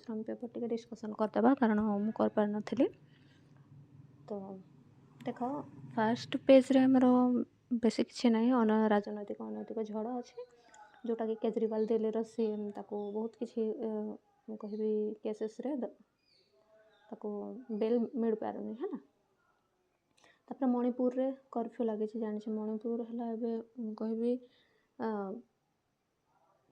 श्रम paper T discussion करदेबा कारण मुझे कर पार नथिली। तो देख फास्ट पेज रे हमर बेसी किसी ना राजनैतिक अनैतिक झड़ अच्छे जोटा कि केजरीवाल दिल्ली सीएम ताको बहुत किसी कहबी केसेस रे ताको बेल मिल पारुनी है ना। तापर मणिपुर रे कर्फ्यू लगी जानी मणिपुर है कहबी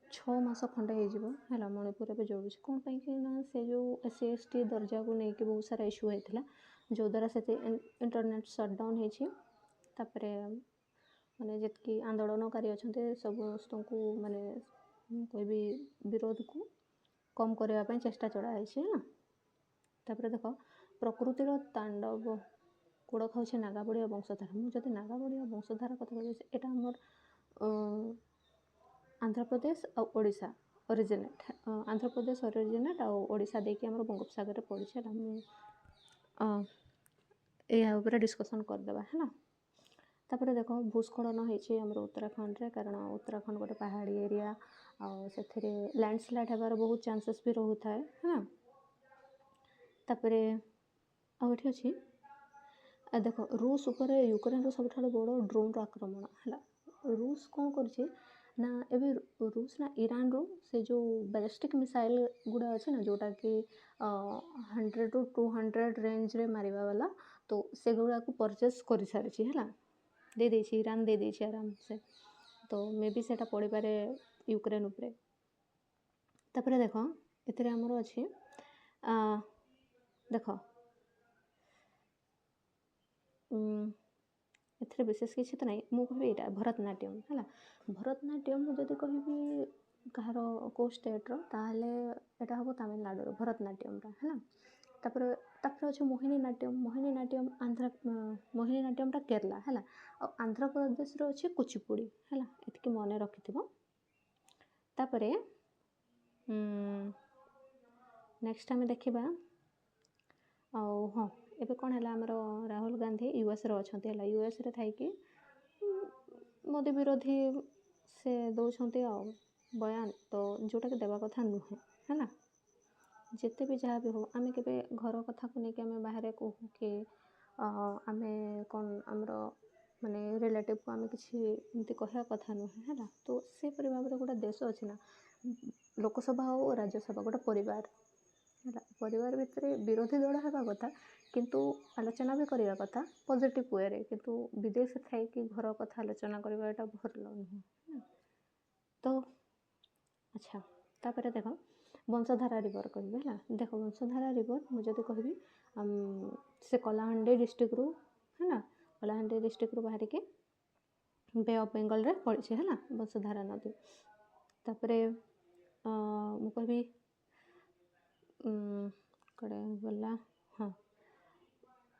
6 मास खंडे है मणिपुर ए जोड़ू कौन पाई से जो SC ST दर्जा को लेकिन बहुत सारा इश्यू होता जो द्वारा से इंटरनेट सटडाउन होपर माने जितकी आंदोलनकारी अच्छा समस्त को माने कहबी विरोध को कम करने चेष्टा चढ़ाई है ना। तापर देख प्रकृतिर तांडव कूड़ खाऊे नागाबड़िया वंशधारा मुझे नागाबड़िया वंशधारा कथा कहूँ यहाँ आमर आंध्र प्रदेश और ओडिशा ओरिजिनेट आंध्र प्रदेश ओरिजिनेट और ओडिशा देखिए आम बंगोपसागर पड़ी यहाँ उपर डिस्कसन करदेबा है ना। तापर देख भूस्खलन होती उत्तराखंड रे कारण उत्तराखंड गोटे पहाड़ी एरिया से लैंडस्लाइड होबार बहुत चांसेस भी रोता है ना। तापर आठी अच्छी देख रूस उपर यूक्रेन सब बड़ ड्रोन आक्रमण है रूस कौन कर ना एबे रूस ना ईरान रो से जो बैलिस्टिक मिसाइल गुड़ा अच्छे ना जोटा कि 100 to 200 रेंज रे मारिबा वाला तो से गुड़ा को परचेस कर सारी है दे दे ईरान दे दे आराम से तो मे बी सेटा पड़ पारे यूक्रेन उपरे। तापर देख एथे आमर अच्छे देख एथरे विशेष किसी तो नहीं मुझे कहबी यहाँ भरतनाट्यम है भरतनाट्यम जदि कहबी कहार को स्टेट्र ताहले एटा हम तमिलनाडु भरतनाट्यम है। तापर अच्छे मोहिनी नाट्यम आंध्र मोहिनी नाट्यम केरला है आंध्र प्रदेश अच्छे कुचिपुड़ी है ये मन रखि। तापर नेक्स्ट आम देखा हाँ एबे कौन है आमर राहुल गांधी US रे अच्छा US रे थी मोदी विरोधी से दौरान बयान तो जोटा कि देवा कथा नुहे है ना। जिते भी जहाँ भी हो आम के घर कथा को लेकिन आम बाहर कहूँ कि आम कौन आमर माने रिलेटिव को आम कि कहवा कथा नुहे है ना। तो से भाव में गोटे देश अच्छे ना लोकसभा और राज्यसभा गोटे परिवार है परिवार भितर विरोधी दल होगा कथा किंतु आलोचना भी करवा कथा पॉजिटिव वे रे किंतु विदेश थी कि घर कथा आलोचना करवा एटा भल नुहे। तो अच्छा तापर देख वंशधारा रिवर कहबी है देख वंशधारा रिवर मुझे कहबी से कलाहांडी डिस्ट्रिक्ट रू है ना कलाहांडी डिस्ट्रिक्ट रू बाहर के बे ऑफ बेंगल रे पड़ी है ना वंशधारा नदी। तापर मु कहबी कड़े गला हाँ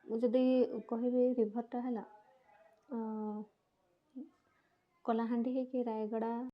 मुझे कहबी रिभरटा है कलाहांडी है कि रायगड़ा